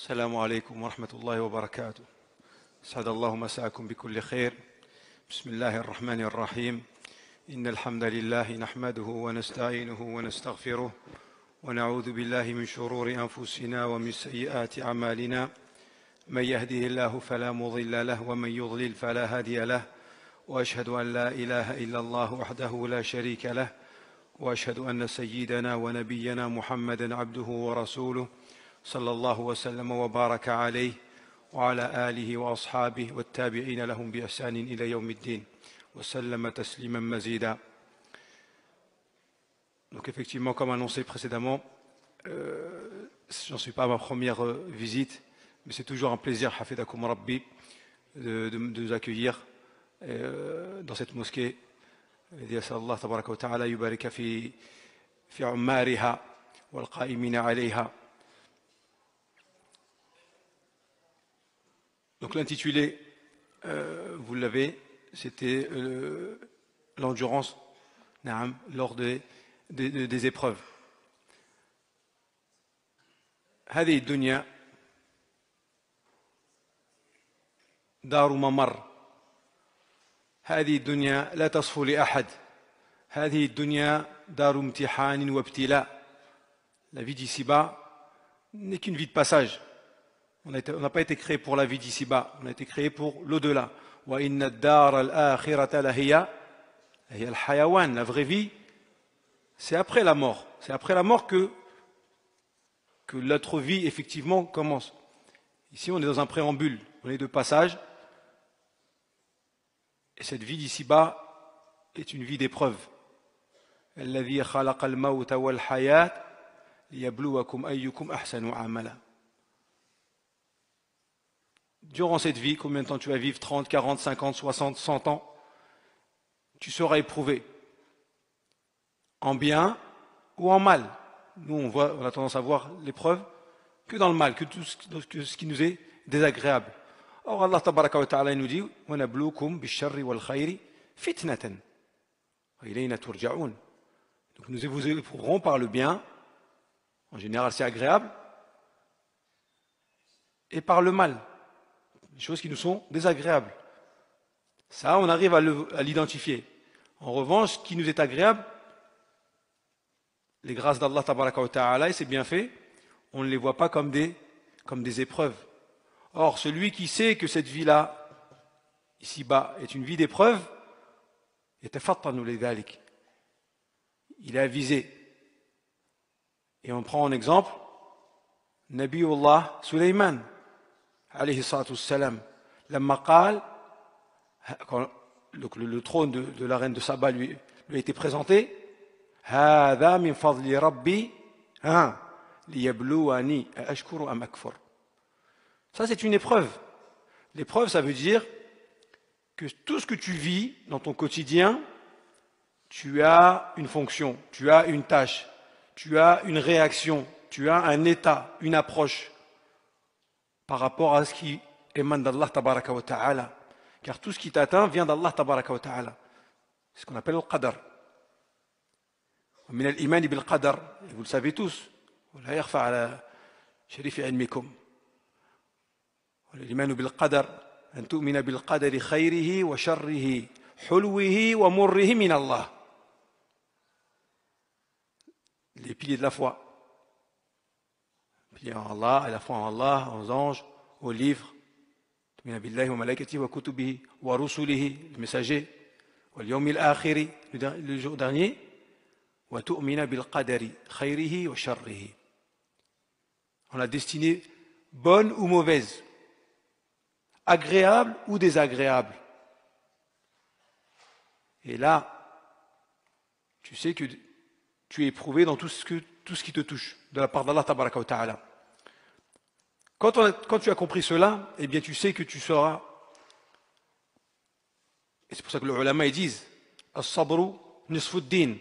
السلام عليكم ورحمة الله وبركاته. سعد الله مساءكم بكل خير. بسم الله الرحمن الرحيم. إن الحمد لله نحمده ونستعينه ونستغفره ونعوذ بالله من شرور أنفسنا ومن سيئات أعمالنا. من يهده الله فلا مضل له ومن يضلل فلا هادي له. وأشهد أن لا إله إلا الله وحده لا شريك له. وأشهد أن سيدنا ونبينا محمدا عبده ورسوله صلى الله وسلم وبارك عليه وعلى آله وأصحابه والتابعين لهم بإحسان إلى يوم الدين وسلم تسليما مزيدا. Donc effectivement, comme annoncé précédemment, j'en suis pas à ma première visite, mais c'est toujours un plaisir, Hafidakum Rabbi, de nous accueillir dans cette mosquée. يسأل الله تبارك وتعالى يبارك في عمارها والقائمين عليها. Donc l'intitulé, vous l'avez, c'était l'endurance lors des épreuves. هذه الدنيا دار ممر. هذه الدنيا لا تصفو لأحد. هذه الدنيا دار امتحان وابتلاء. La vie d'ici-bas n'est qu'une vie de passage. On n'a pas été créé pour la vie d'ici-bas, on a été créé pour l'au-delà. وَإِنَّ الدَّارَ الْآخِرَةَ لَهِيَ الْحَيَوَانِ. La vraie vie, c'est après la mort. C'est après la mort que l'autre vie, effectivement, commence. Ici, on est dans un préambule, on est de passage. Et cette vie d'ici-bas est une vie d'épreuve. الَّذِي خَلَقَ الْمَوْتَ وَالْحَيَاةَ لِيَبْلُوَكُمْ أَيُّكُمْ أَحْسَنُ عَمَلًا. Durant cette vie, combien de temps tu vas vivre, 30, 40, 50, 60, 100 ans, tu seras éprouvé, en bien ou en mal. Nous, on a tendance à voir l'épreuve que dans le mal, que tout ce qui nous est désagréable. Or, Allah tabaraka wa ta'ala nous dit وَنَبْلُوكُمْ بِالشَّرِّ وَالْخَيْرِ فِتْنَةً وَإِلَيْنَا تُرْجَعُونَ. Donc nous vous éprouverons par le bien, en général c'est agréable, et par le mal, des choses qui nous sont désagréables. Ça, on arrive à l'identifier. En revanche, ce qui nous est agréable, les grâces d'Allah tabaraka wa ta'ala et ses bienfaits, on ne les voit pas comme des épreuves. Or, celui qui sait que cette vie-là, ici-bas, est une vie d'épreuve, il est avisé. Et on prend en exemple Nabiullah Sulaiman alayhi salatu wassalam, lamma qal, quand le trône de la reine de Saba lui a été présenté, hadha min fadli rabbi liyabluwani ashkuru am akfur. Ça, c'est une épreuve. L'épreuve, ça veut dire que tout ce que tu vis dans ton quotidien, tu as une fonction, tu as une tâche, tu as une réaction, tu as un état, une approche par rapport à ce qui émane d'Allah tabaraka wa ta'ala. Car tout ce qui t'atteint vient d'Allah tabaraka wa ta'ala. C'est ce qu'on appelle le qadar. ومن الإيمان بالقدر, vous le savez tous, ولا يخفى على شريف علمكم. الإيمان بالقدر أن تؤمن بالقدر خيره وشره حلوه ومره من الله. Les piliers de la foi. Piliers en Allah, et la foi en Allah, aux anges, aux livres. تؤمن بالله وملائكته وكتبه ورسله, le messager. واليوم الآخر, le jour dernier. وتؤمن بالقدر خيره وشره. On a destinée bonne ou mauvaise, agréable ou désagréable. Et là, tu sais que tu es éprouvé dans tout ce qui te touche, de la part d'Allah tabaraka wa ta'ala. Quand tu as compris cela, eh bien tu sais que tu seras, et c'est pour ça que les ulama ils disent as-sabru nisfu ad-din.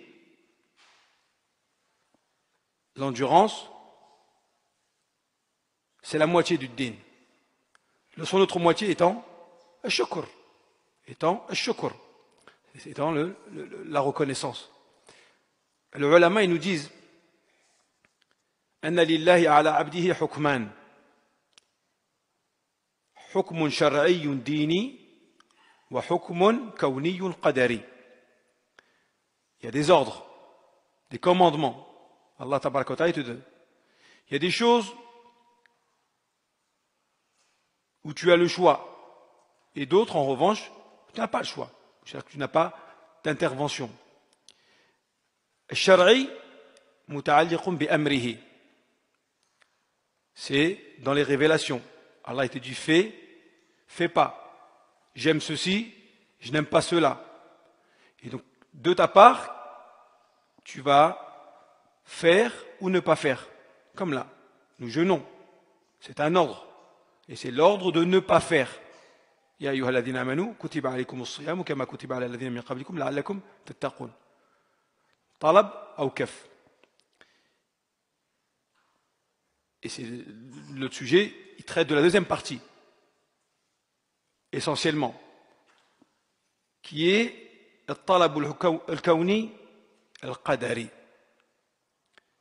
L'endurance, c'est la moitié du din. Son autre moitié étant al-shukr, étant la reconnaissance. Les ulama ils nous disent أن لله على عبده حكمان. حكم شرعي ديني وحكم كوني قدري. Il y a des ordres, des commandements. Allah tabaraka wa ta'ala te donne. Il y a des choses où tu as le choix et d'autres en revanche tu n'as pas le choix, c'est-à-dire que tu n'as pas d'intervention. الشرعي متعلق بأمره, c'est dans les révélations. Allah te dit fais pas, j'aime ceci, je n'aime pas cela. Et donc de ta part tu vas faire ou ne pas faire. Comme là, nous jeûnons, c'est un ordre. Et c'est l'ordre de ne pas faire. Ya ayyuha alladhina amanu kutiba alaykumus siyam kama kutiba ala alladhina min qablikum la'allakum tattaqun. Talab ou kaf. Et c'est le sujet, il traite de la deuxième partie, essentiellement, qui est le talab al-kawni al-qadari.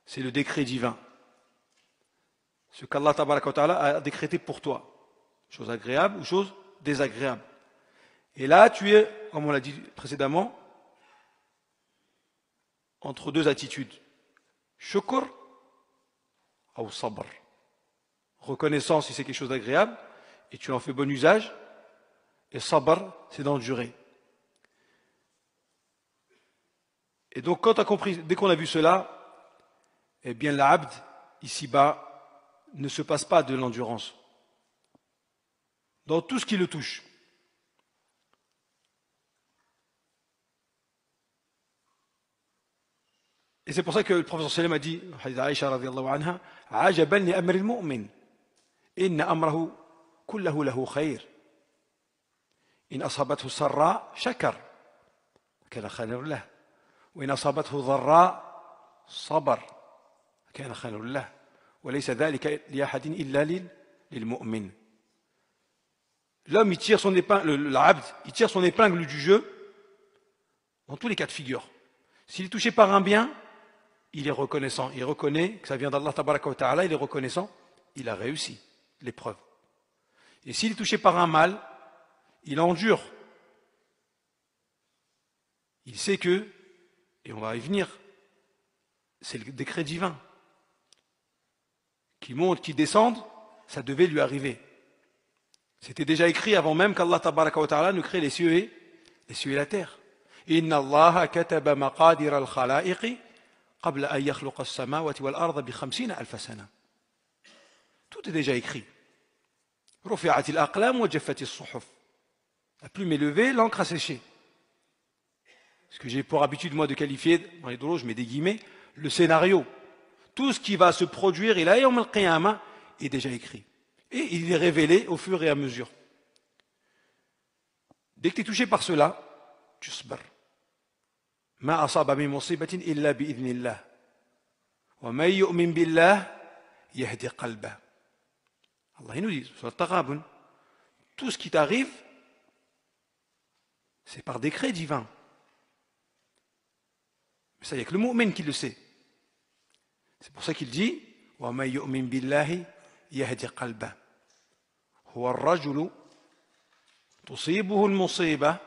C'est le décret divin. Ce qu'Allah tabaraka wa ta'ala a décrété pour toi. Chose agréable ou chose désagréable. Et là, tu es, comme on l'a dit précédemment, entre deux attitudes. Shukr ou sabr. Reconnaissance si c'est quelque chose d'agréable et tu en fais bon usage. Et sabr, c'est d'endurer. Et donc, quand tu as compris, dès qu'on a vu cela, eh bien, l'abd, ici-bas, ne se passe pas de l'endurance. Dans tout ce qui le touche. Et c'est pour ça que le professeur sallam a dit, hadith Aïcha radiyallahu anha, ajaban li amri al-mu'min, inna amrahu kullahu lahu khayr. In asabathu sarra, shakar, kana khayrun lah. Wa in asabathu dharra, sabar, kana khayrun lah. وليس ذلك لأحد إلا للمؤمن. L'homme, il tire son épingle, l'abd, il tire son épingle du jeu dans tous les cas de figure. S'il est touché par un bien, il est reconnaissant. Il reconnaît que ça vient d'Allah tabaraka wa ta'ala, il est reconnaissant, il a réussi l'épreuve. Et s'il est touché par un mal, il endure. Il sait que, et on va y venir, c'est le décret divin. Qui montent, qui descendent, ça devait lui arriver. C'était déjà écrit avant même qu'Allah tabaraka wa ta'ala ne crée les cieux et la terre. Inna Allah kataba maqadir al-khalaiqi qabla an yakhluqa as-samawati wal-arda bi 50 alf sana. Tout est déjà écrit. Rufi'at al-aqlam wa jaffat as-suhuf. La plume est levée, l'encre a séché. Ce que j'ai pour habitude moi de qualifier dans les drôles, je mets des guillemets, le scénario. Tout ce qui va se produire, il a yawm al-qiyamah, est déjà écrit. Et il est révélé au fur et à mesure. Dès que tu es touché par cela, tu sabr. Ma asaba min musibatin illa bi idhnillah. Wa man yu'min billah yahdi qalbah. Allah il nous dit sur Taghabun, tout ce qui t'arrive, c'est par décret divin. Mais ça, il n'y a que le mu'min qui le sait. C'est pour ça qu'il dit وَمَن يُؤْمِن بِاللَّهِ يَهْدِ قَلْبَهُ هو الرجل تصيبه المصيبة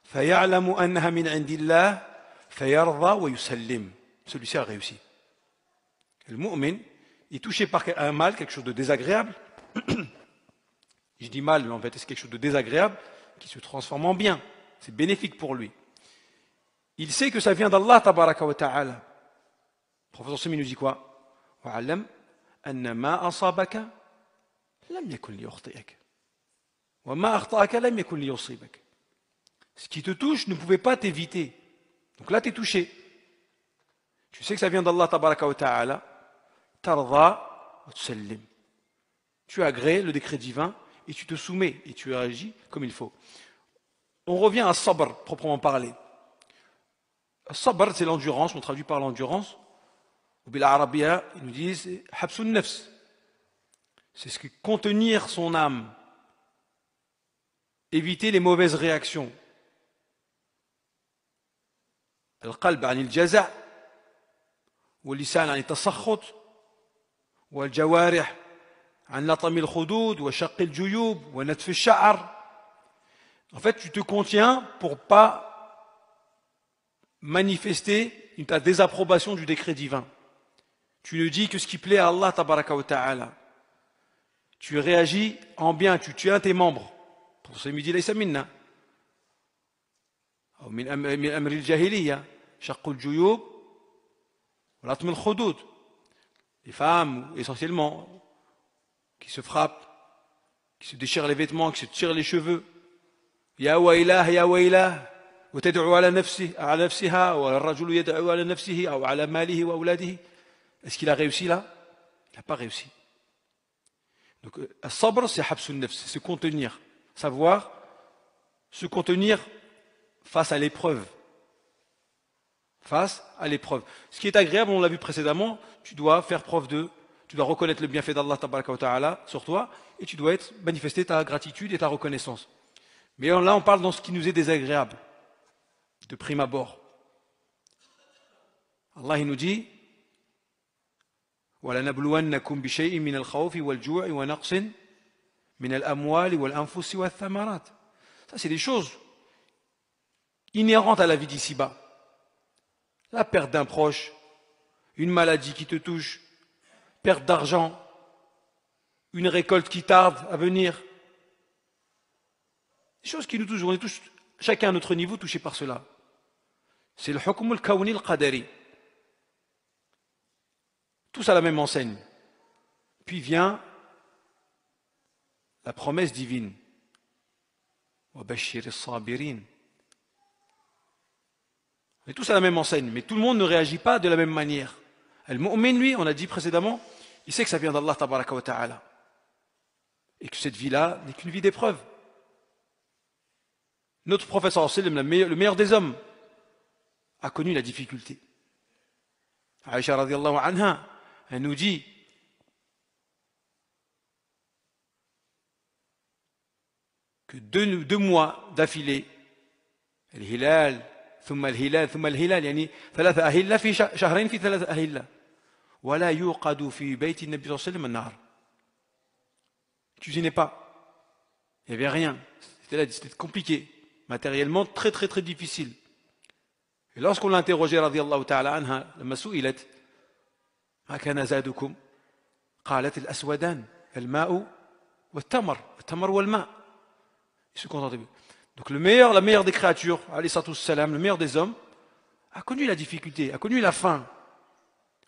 فيعلم أنها من عند الله فيرضى ويسلم. Celui-ci a réussi. Le mu'min est touché par un mal, quelque chose de désagréable. Je dis mal, mais en fait c'est quelque chose de désagréable qui se transforme en bien. C'est bénéfique pour lui. Il sait que ça vient d'Allah tabaraka wa ta'ala. Le professeur Semi nous dit quoi? وَعَلَّمْ أَنَّ مَا أَصَابَكَ لَمْ يَكُنْ لِيُخْطِئَكَ وَمَا أَخْطَأَكَ لَمْ يَكُنْ لِيُصِيبَكَ. Ce qui te touche ne pouvait pas t'éviter. Donc là, tu es touché. Tu sais que ça vient d'Allah tabaraka wa ta'ala. Tarda wa tusallim. Tu agrées le décret divin et tu te soumets et tu agis comme il faut. On revient à sabr, proprement parlé. Sabr, c'est l'endurance, on traduit par l'endurance. Au bil arabia, ils nous disent habsun nafs. C'est ce que contenir son âme, éviter les mauvaises réactions. القلب عن الجزع واللسان عن التسخط والجوارح عن لطم الخدود وشق الجيوب ونتف الشعر. En fait, tu te contiens pour pas manifester ta désapprobation du décret divin. Tu ne dis que ce qui plaît à Allah tabaraka wa ta'ala. Tu réagis en bien, tu tiens tes membres. Pour ça, il me dit laysa minna. Ou min amri al-jahiliya, shaqq al-juyub wa latm al-khudud. Les femmes, essentiellement, qui se frappent, qui se déchirent les vêtements, qui se tirent les cheveux. Ya waylah, ya waylah. وتدعو على نفسها والرجل يدعو على نفسه أو على ماله وأولاده. Est-ce qu'il a réussi là? Il n'a pas réussi. Donc, sabr, c'est habsun nafs, c'est se contenir, savoir se contenir face à l'épreuve. Face à l'épreuve. Ce qui est agréable, on l'a vu précédemment, tu dois faire preuve tu dois reconnaître le bienfait d'Allah tabaraka wa ta'ala sur toi, et tu dois manifester ta gratitude et ta reconnaissance. Mais là, on parle dans ce qui nous est désagréable, de prime abord. Allah il nous dit وَلَنَبْلُوَنَّكُمْ بِشَيْءٍ مِنَ الْخَوْفِ وَالْجُوعِ وَنَقْصٍ مِنَ الْأَمْوَالِ وَالْأَنفُسِ وَالثَّمَرَاتِ. Ça, c'est des choses inhérentes à la vie d'ici-bas. La perte d'un proche, une maladie qui te touche, perte d'argent, une récolte qui tarde à venir. Des choses qui nous touchent, on est tous, chacun à notre niveau, touché par cela. C'est le hukm al-kawni al-qadari. Tous à la même enseigne. Puis vient la promesse divine. وَبَشِّرِ الصَّابِرِينَ. On est tous à la même enseigne, mais tout le monde ne réagit pas de la même manière. Al-mu'min, lui, on a dit précédemment, il sait que ça vient d'Allah tabaraka wa ta'ala. Et que cette vie-là n'est qu'une vie d'épreuve. Notre prophète sallallahu alayhi wa sallam, le meilleur des hommes, a connu la difficulté. Aïcha radiallahu anha, elle nous dit que deux mois d'affilée, الهلال ثم الهلال ثم الهلال يعني ثلاثة أهلة في شهرين في ثلاثة أهلة ولا يوقد في بيت النبي صلى الله عليه وسلم النار. Ne cuisinez pas, il n'y avait rien, c'était compliqué, matériellement très très très difficile. Et lorsqu'on l'a interrogé radiallahu ta'ala anha, لما سئلت ما كان زادكم قالت الأسودان الماء والتمر والماء. Il se contentait. Donc la meilleure des créatures, alayhi salatu wassalam, le meilleur des hommes, a connu la difficulté, a connu la faim.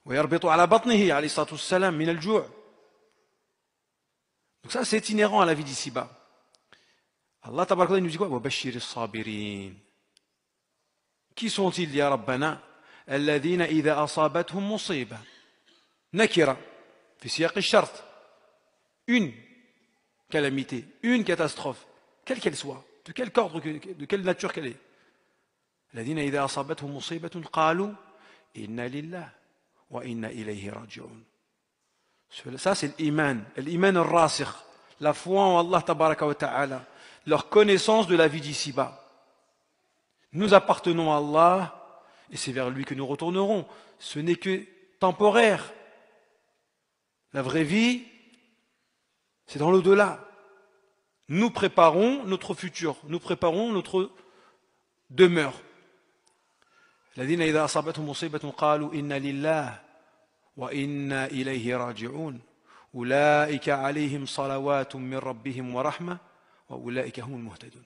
ويربط على بطنه عليه الصلاة والسلام من الجوع. Donc ça c'est inhérent à la vie d'ici-bas. Allah tabaraka wa ta'ala nous dit quoi? وبشر الصابرين. Qui sont-ils ya Rabbana? الذين إذا أصابتهم مصيبة نكرة في سياق الشرط. Une calamité, une catastrophe, quelle qu'elle soit, de quel ordre, de quelle nature qu'elle est. الذين إذا أصابتهم مصيبة قالوا إنا لله وإنا إليه راجعون. Ça c'est l'iman al-rasikh, la foi en Allah tabaraka wa ta'ala, leur connaissance de la vie d'ici-bas. Nous appartenons à Allah et c'est vers lui que nous retournerons. Ce n'est que temporaire. La vraie vie, c'est dans l'au-delà. Nous préparons notre futur, nous préparons notre demeure. الذين إذا أصابتهم مصيبة قالوا إنا لله وإنا إليه راجعون أولئك عليهم صلوات من ربهم ورحمة وأولئك هم المهتدون.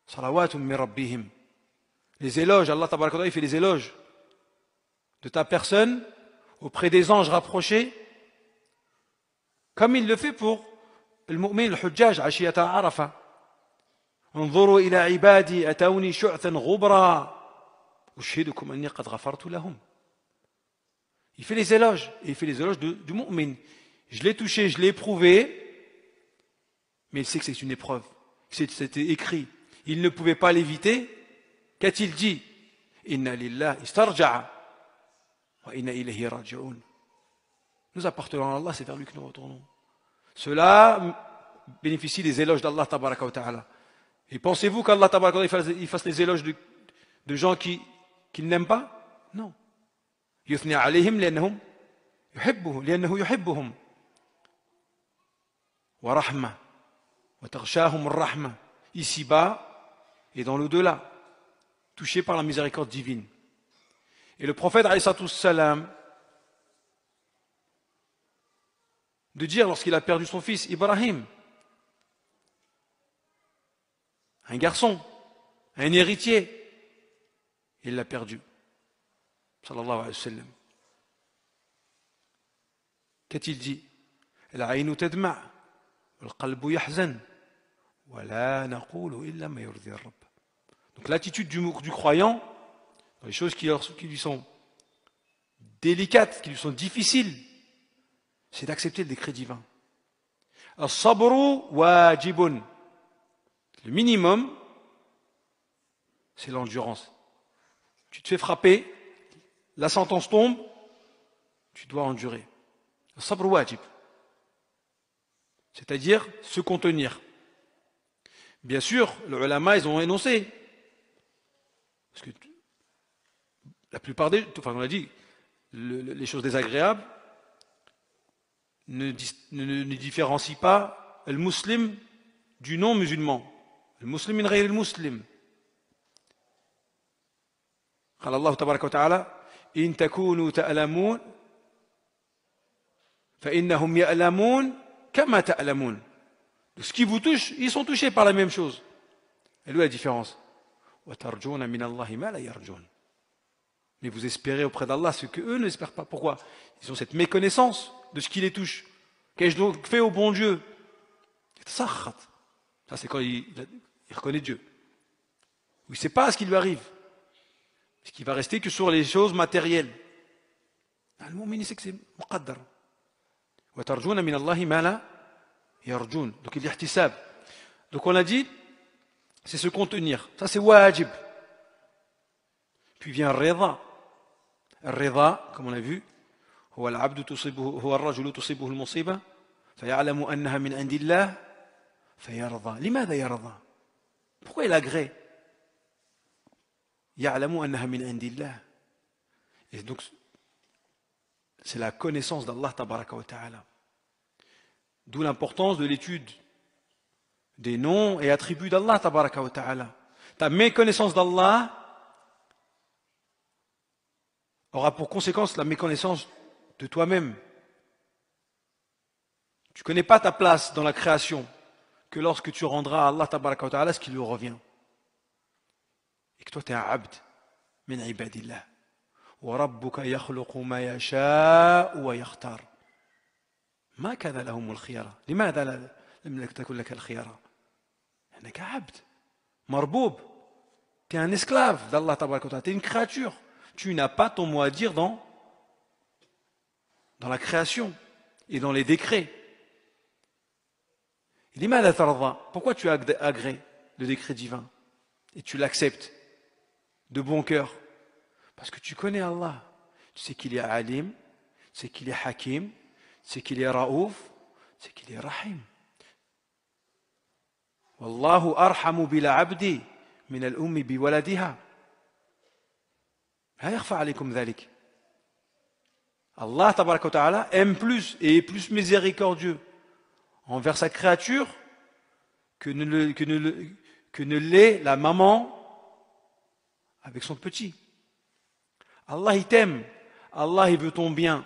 صلوات من ربهم. Les éloges, Allah tabaraka wa ta'ala, il fait les éloges de ta personne auprès des anges rapprochés, comme il le fait pour le mu'min, le hujjaj, ashiyata arafa. انظروا إلى عبادي أتوني شعثا غبرا أشهدكم أني قد غفرت لهم. Il fait les éloges, et il fait les éloges du mu'min. Je l'ai touché, je l'ai éprouvé, mais il sait que c'est une épreuve, c'était écrit. Il ne pouvait pas l'éviter. Qu'a-t-il dit? Inna lillah istarja'a wa inna ilayhi raji'un. Nous appartenons à Allah, c'est vers lui que nous retournons. Cela bénéficie des éloges d'Allah tabaraka wa ta'ala. Et pensez-vous qu'Allah tabaraka wa ta'ala il fasse les éloges de gens qu'il n'aime pas? Non. يثني عليهم لأنه يحبهم. wa rahma, wa taghshahum ar-rahma, ici-bas et dans l'au-delà, touchés par la miséricorde divine. Et le prophète, alayhi salam, de dire lorsqu'il a perdu son fils Ibrahim, un garçon, un héritier, il l'a perdu. Sallallahu alayhi wa sallam. Qu'a-t-il dit? العين تدمع والقلب يحزن ولا نقول إلا ما يرضي الرب. Donc l'attitude du croyant, dans les choses qui lui sont délicates, qui lui sont difficiles, c'est d'accepter le décret divin. As-sabru wajibun. Le minimum, c'est l'endurance. Tu te fais frapper, la sentence tombe, tu dois endurer. As-sabru wajib. C'est-à-dire se contenir. Bien sûr, les ulama, ils ont énoncé. Parce que la plupart des... Enfin, on a dit, les choses désagréables ne différencient pas le musulman du non-musulman. Le musulman min ghayr al-muslim. قال الله تبارك وتعالى إن تكونوا تألمون فإنهم يألمون كما تألمون. Ce qui vous touche, ils sont touchés par la même chose. Et où est la différence? وترجون من الله ما لا يرجون. Mais vous espérez auprès d'Allah ce que eux n'espèrent pas. Pourquoi? Ils ont cette méconnaissance de ce qui les touche. Qu'ai-je donc fait au bon Dieu? Ça, c'est quand il reconnaît Dieu. Il ne sait pas ce qui lui arrive. Parce qu'il va rester que sur les choses matérielles. Le mu'min, il sait que c'est muqaddar. وَتَرْجُونَ مِنَ اللَّهِ مَا لَا يَرْجُونَ. Donc il y a ihtisab. Donc on a dit, c'est se contenir. Ça c'est wajib. Puis vient rida. Rida, comme on a vu, هو العبد تصيبه هو الرجل تصيبه المصيبة فيعلم أنها من عند الله فيرضى. لماذا يرضى? Pourquoi il agrée? يعلم أنها من عند الله. Et donc c'est la connaissance d'Allah tabaraka wa ta'ala. D'où l'importance de l'étude des noms et attributs d'Allah tabaraka wa ta'ala. Ta méconnaissance d'Allah aura pour conséquence la méconnaissance de toi-même. Tu ne connais pas ta place dans la création que lorsque tu rendras à Allah tabaraka wa ta'ala ce qui lui revient. Et que toi tu es un abd min ibadillah. وربك يخلق ما يشاء ويختار ما كان لهم الخيار لماذا لم تكن لك الخيار أنك عبد مربوب tu es un esclave d'Allah tabaraka wa ta'ala, tu es une créature, tu n'as pas ton mot à dire dans la création et dans les décrets. لماذا ترضى? Pourquoi tu agrées le décret divin et tu l'acceptes de bon cœur? Parce que tu connais Allah. Tu sais qu'il est alim, tu sais qu'il est hakim, tu sais qu'il est raouf, tu sais qu'il est rahim. Wallahu arhamu bil abdi min al-ummi bi waladiha. La yakhfa alaykum dhalik. Allah tabaraka wa ta'ala aime plus et est plus miséricordieux envers sa créature que ne l'est la maman avec son petit. Allah il t'aime, Allah il veut ton bien.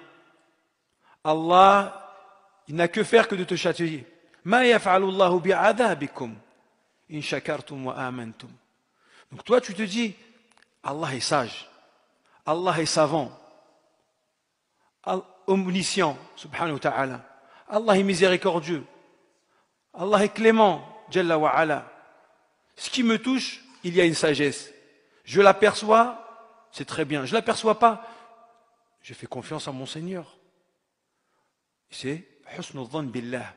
Allah il n'a que faire que de te châtier. Ma yaf'alu Allahu bi'adhabikum in shakartum wa amantum. Donc toi tu te dis Allah est sage, Allah est savant, omniscient subhanahu wa ta'ala. Allah est miséricordieux. Allah est clément, Jalla wa ala. Ce qui me touche, il y a une sagesse. Je l'aperçois, c'est très bien. Je ne l'aperçois pas, je fais confiance à mon Seigneur. C'est husnul dhann billah.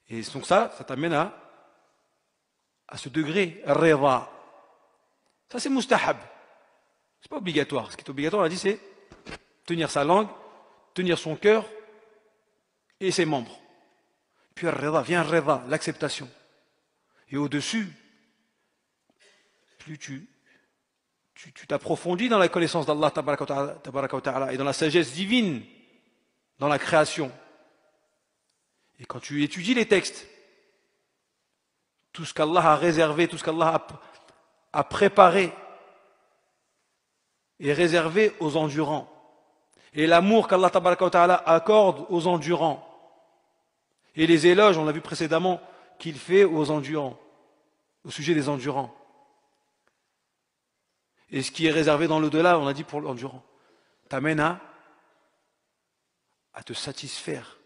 Et donc ça t'amène à ce degré, rida. Ça c'est mustahab. C'est pas obligatoire. Ce qui est obligatoire, on a dit, c'est tenir sa langue, tenir son cœur et ses membres. Puis rida, vient rida, l'acceptation. Et au-dessus, plus tu t'approfondis dans la connaissance d'Allah tabaraka wa ta'ala et dans la sagesse divine dans la création. Et quand tu étudies les textes, tout ce qu'Allah a réservé, tout ce qu'Allah a préparé est réservé aux endurants. Et l'amour qu'Allah tabaraka wa ta'ala accorde aux endurants. Et les éloges, on l'a vu précédemment, qu'il fait aux endurants, au sujet des endurants. Et ce qui est réservé dans l'au-delà, on a dit pour l'endurant, t'amène à te satisfaire,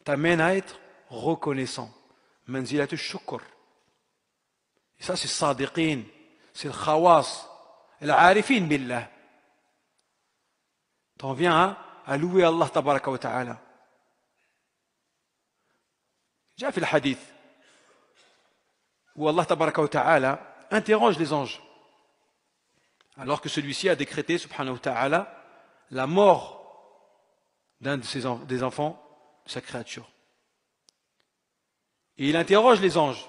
t'amène à être reconnaissant. Manzilat al-shukr. Et ça, c'est sadiqin, c'est le khawas, al-arifin billah. T'en viens à louer Allah tabaraka wa ta'ala. J'ai fait le hadith où Allah tabaraka wa ta'ala interroge les anges. Alors que celui-ci a décrété, subhanahu wa ta'ala, la mort d'un des enfants de sa créature. Et il interroge les anges.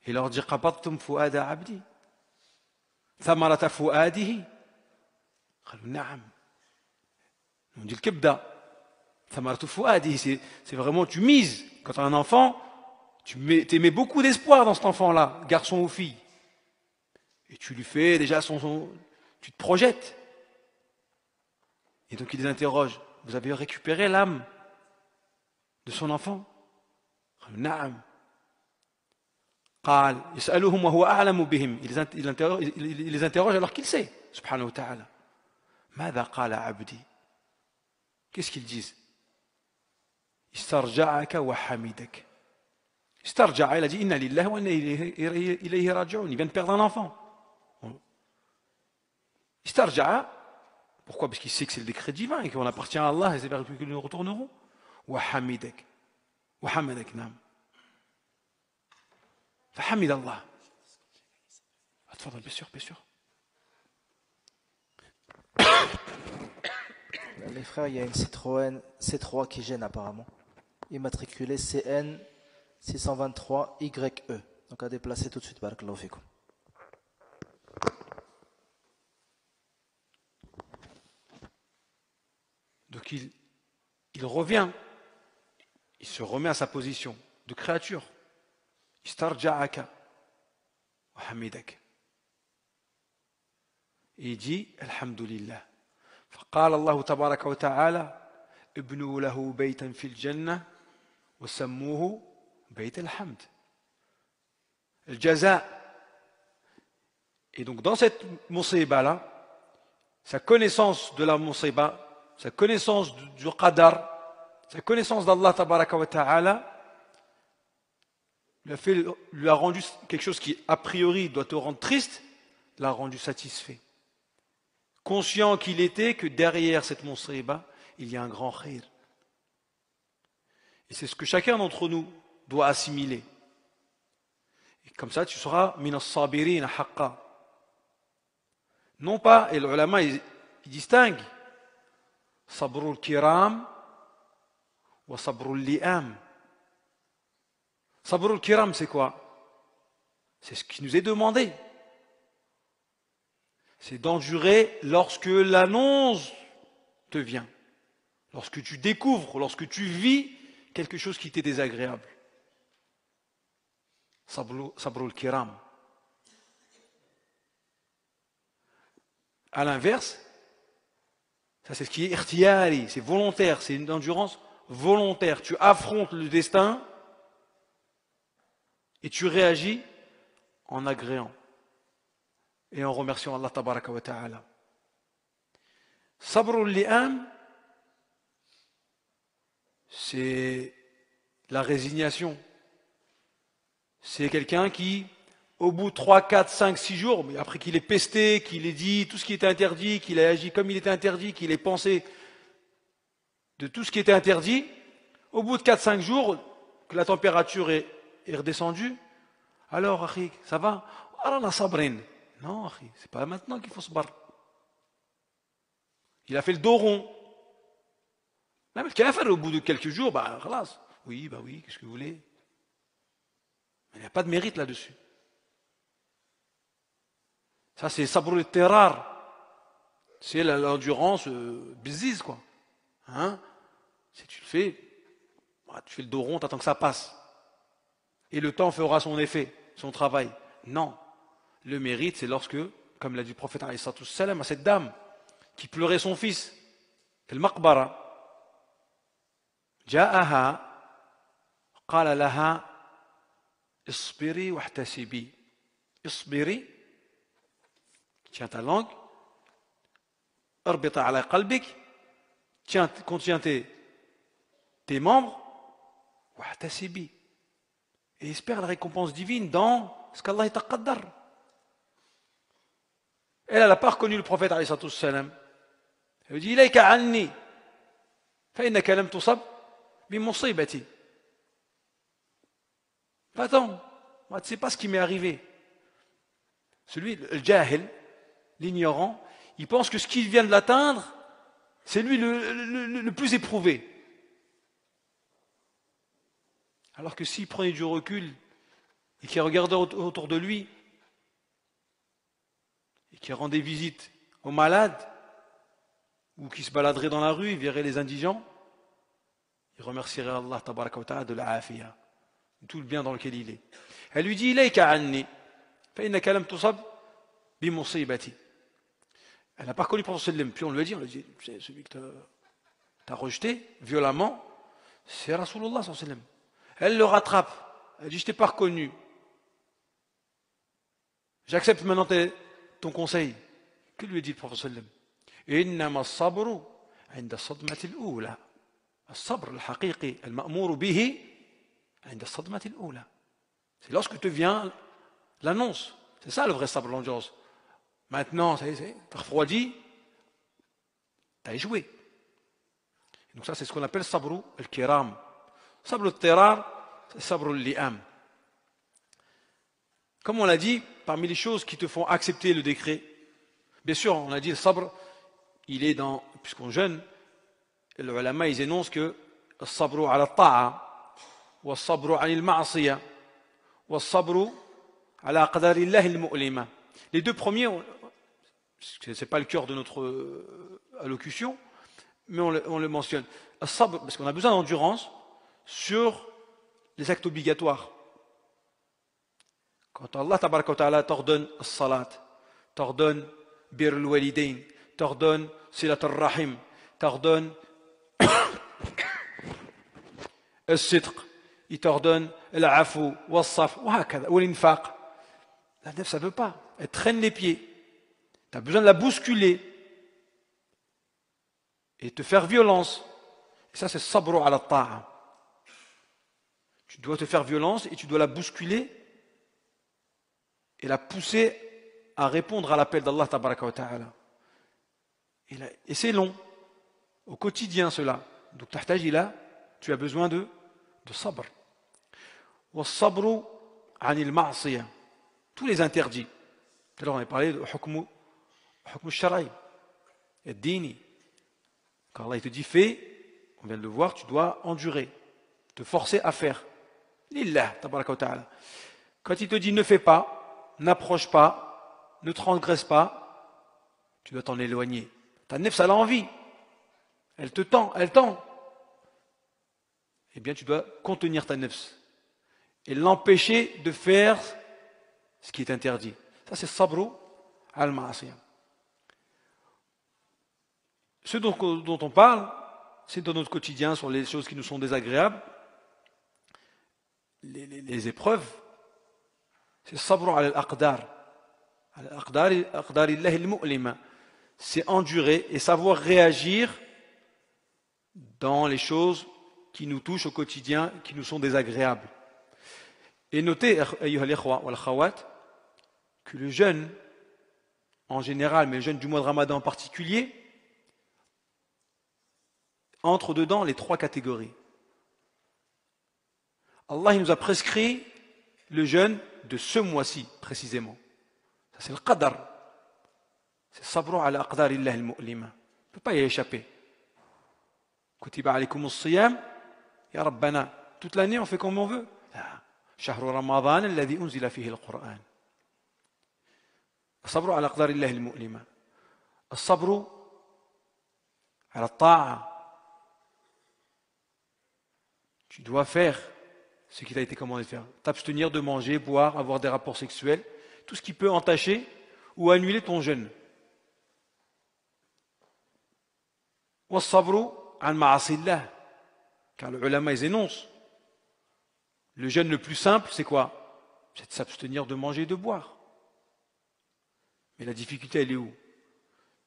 Il leur dit qabattum fuada abdi thamarata fuadihi qalu na'am. On dit le kibda thamaratu fuadihi, c'est vraiment tu mises quand tu as un enfant, tu mets beaucoup d'espoir dans cet enfant-là, garçon ou fille. Et tu lui fais déjà tu te projettes. Et donc il les interroge, vous avez récupéré l'âme de son enfant? qalu na'am. قال يسألهم وهو أعلم بهم. Il les interroge alors qu'il sait, subhanahu wa ta'ala. ماذا قال عبدي? Qu'est-ce qu'ils disent? استرجعك وحمدك. استرجع, il a dit inna lillahi wa inna ilayhi raji'un. Il vient de perdre un enfant. Istarja'a, pourquoi? Parce qu'il sait que c'est le décret divin et qu'on appartient à Allah et c'est vers lui que nous retournerons. وحمدك وحمدك نعم. فحمد الله. اتفضل bien sûr, bien sûr. Les frères, il y a une Citroën C3 qui gêne apparemment. Immatriculée CN 623 YE. Donc à déplacer tout de suite. Barakallahu fikum. Donc il revient, il se remet à sa position de créature. Istarja'aka wa hamidak. Et il dit Alhamdulillah. فقال الله تبارك وتعالى ابنوا له بيتا في الجنة وسموه بيت الحمد. الجزاء. Et donc dans cette musiba là, sa connaissance de la musiba, sa connaissance du qadar, sa connaissance d'Allah tabaraka wa ta'ala lui a rendu quelque chose qui a priori doit te rendre triste, l'a rendu satisfait. Conscient qu'il était que derrière cette musiba, il y a un grand khir. Et c'est ce que chacun d'entre nous doit assimiler. Et comme ça, tu seras min as-sabirin haqqa. Non pas, et les ulama ils distinguent sabrul kiram wa sabrul li'am. Sabrul kiram, c'est quoi? C'est ce qui nous est demandé. C'est d'endurer lorsque l'annonce te vient, lorsque tu découvres, lorsque tu vis quelque chose qui t'est désagréable. Sabrul kiram. À l'inverse, ça c'est ce qui est irtiyari, c'est volontaire, c'est une endurance volontaire. Tu affrontes le destin et tu réagis en agréant et en remerciant Allah tabaraka wa ta'ala. Sabrul li'am, c'est la résignation. C'est quelqu'un qui, au bout de 3, 4, 5, 6 jours, mais après qu'il ait pesté, qu'il ait dit tout ce qui était interdit, qu'il ait agi comme il était interdit, qu'il ait pensé de tout ce qui était interdit, au bout de 4, 5 jours, que la température est redescendue, alors, akhi, ça va? Arana sabrin. Non, akhi, c'est pas maintenant qu'il faut se battre. Il a fait le dos rond. Même le kafir, au bout de quelques jours, khalas. Oui, qu'est-ce que vous voulez? Il n'y a pas de mérite là-dessus. Ça, c'est sabrul terrar. C'est l'endurance biziz, quoi. Hein? Si tu le fais, Tu fais le dos rond, tu attends que ça passe. Et le temps fera son effet, son travail. Non. Le mérite, c'est lorsque, comme l'a dit le prophète alayhi salam à cette dame qui pleurait son fils, في المقبرة جاءها قال لها اصبري واحتسبي اصبري tiens ta langue اربطي على قلبك contiens tes membres واحتسبي et espère la récompense divine dans ce qu'Allah taqaddar. Elle n'a pas reconnu le prophète alayhi salam. Elle dit إليك عني فإنك لم تصب بمصيبتي. Attends, moi, tu ne sais pas ce qui m'est arrivé. Celui, le jahil, l'ignorant, il pense que ce qui vient de l'atteindre, c'est lui le plus éprouvé. Alors que s'il prenait du recul et qu'il regardait autour de lui et qu'il rendait visite aux malades ou qu'il se baladerait dans la rue, il verrait les indigents, il remercierait Allah tabaraka wa ta'ala de l'afiyah, de tout le bien dans lequel il est. Elle lui dit ilayka anni fa innaka lam tusab bi musibati. Elle n'a pas reconnu le prophète sallam, puis on lui a dit c'est celui que t'as rejeté violemment, c'est Rasulullah sallam. Elle le rattrape, elle dit je t'ai pas reconnu, j'accepte maintenant ton conseil. Que lui dit le prophète sallam? إنما الصبر عند الصدمة الأولى. الصبر الحقيقي المأمور به عند الصدمة الأولى. C'est lorsque te vient l'annonce. C'est ça le vrai sabr, l'endurance. Maintenant, ça y est, t'as refroidi, t'as échoué. Donc ça, c'est ce qu'on appelle sabru al-kiram. Sabr al-tirar, c'est sabr al-li'am. Comme on l'a dit, parmi les choses qui te font accepter le décret, bien sûr, on a dit le sabr, il est dans, puisqu'on jeûne, les ulama, ils énoncent que le sabru ala ta'a, wa le sabru anil ma'asiya, wa le sabru ala aqdarillahi al-mu'lima. Les deux premiers, ce n'est pas le cœur de notre allocution, mais on le mentionne. Le sabr, parce qu'on a besoin d'endurance sur les actes obligatoires. Quand Allah tabaraka wa ta'ala t'ordonne le salat, t'ordonne bir al-walidain, t'ordonne silat al-rahim, t'ordonne al-sidq, il t'ordonne al-afu, wal-saf, ou l'infaq. La nef, ça ne veut pas. Elle traîne les pieds. Tu as besoin de la bousculer et te faire violence. Et ça, c'est sabru ala ta'a. Tu dois te faire violence et tu dois la bousculer et la pousser à répondre à l'appel d'Allah tabaraka wa ta'ala. Et c'est long, au quotidien cela. Donc tu as besoin de sabr. Wa sabru anil ma'siyah. Tous les interdits. Tout à l'heure on a parlé de hukmu shara'i, et dini. Quand Allah te dit fais, on vient de le voir, tu dois endurer, te forcer à faire. Lillah tabaraka wa ta'ala. Quand il te dit ne fais pas, n'approche pas, ne transgresse pas, tu dois t'en éloigner. Ta nefs, elle a envie. Elle te tend, elle tend. Eh bien, tu dois contenir ta nefs et l'empêcher de faire ce qui est interdit. Ça, c'est sabru al-ma'asiyah. Ce dont on parle, c'est dans notre quotidien, sur les choses qui nous sont désagréables, les épreuves. C'est sabru al-aqdar. Al-aqdarillahi al-mu'lima. C'est endurer et savoir réagir dans les choses qui nous touchent au quotidien, qui nous sont désagréables. Et notez, ayyuha al-ikhwa wal khawat, que le jeûne, en général, mais le jeûne du mois de Ramadan en particulier, entre dedans les trois catégories. Allah il nous a prescrit le jeûne de ce mois-ci, précisément. Ça, c'est le qadar. C'est sabru ala aqdarillah al-mu'lima. On ne peut pas y échapper. Kutiba alaykum as-siyam, ya rabbana. Toute l'année, on fait comme on veut. Shahru Ramadan, alladhi unzila fihi al-Qur'an. الصبر على أقدار الله المؤلمة. الصبر على الطاعة. Tu dois faire ce qui t'a été commandé de faire. T'abstenir de manger, boire, avoir des rapports sexuels, tout ce qui peut entacher ou annuler ton jeûne. وَالصَّبْرُ عَنْ مَعَصِي اللَّهِ. Car le ulama, ils énoncent. Le jeûne le plus simple, c'est quoi? C'est de s'abstenir de manger et de boire. Mais la difficulté, elle est où?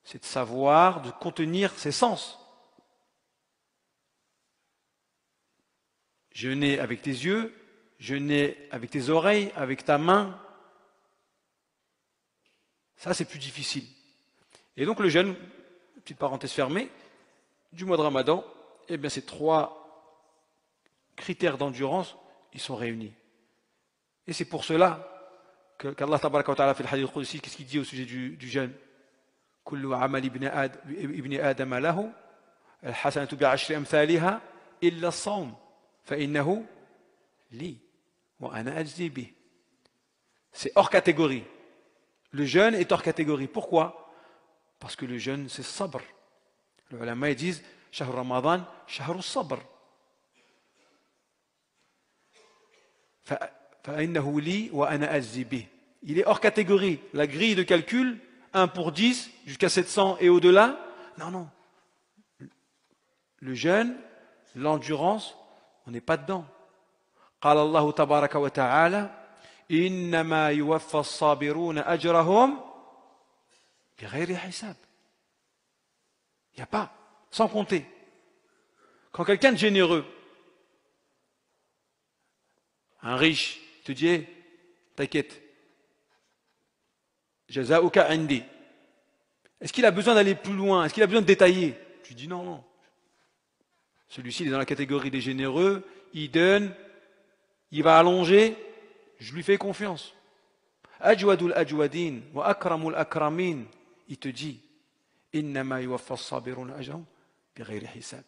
C'est de savoir, de contenir ses sens. Jeûner avec tes yeux, jeûner avec tes oreilles, avec ta main. Ça, c'est plus difficile. Et donc le jeûne, petite parenthèse fermée, du mois de Ramadan, eh bien ces 3 critères d'endurance, ils sont réunis. Et c'est pour cela qu'Allah tabaraka wa ta'ala fait le hadith al-Qudsi, qu'est-ce qu'il dit au sujet du jeûne? Kullu amal ibn Adam lahu, al-hasanatu bi'ashri amthaliha, illa as-sawm, fa innahu li, wa ana ajzi bih. C'est hors catégorie. Le jeûne est hors catégorie. Pourquoi? Parce que le jeûne, c'est sabr. Les ulama disent Shahr Ramadan, Shahr sabr. فإنه لي وأنا أجزي به. Il est hors catégorie. La grille de calcul, 1 pour 10, jusqu'à 700 et au-delà. Non, non. Le jeûne, l'endurance, on n'est pas dedans. قال الله تبارك وتعالى إنما يوفى الصابرون أجرهم بغير حساب. Il n'y a pas, sans compter. Quand quelqu'un de généreux, un riche, te dit, hey, t'inquiète, jazauka indi. Est-ce qu'il a besoin d'aller plus loin? Est-ce qu'il a besoin de détailler? Tu dis non, non. Celui-ci, il est dans la catégorie des généreux, il donne, il va allonger, je lui fais confiance. Ajwadul ajwadin wa akramul akramin, il te dit, innama yuwaffa as-sabiruna ajrahum bighayri hisab.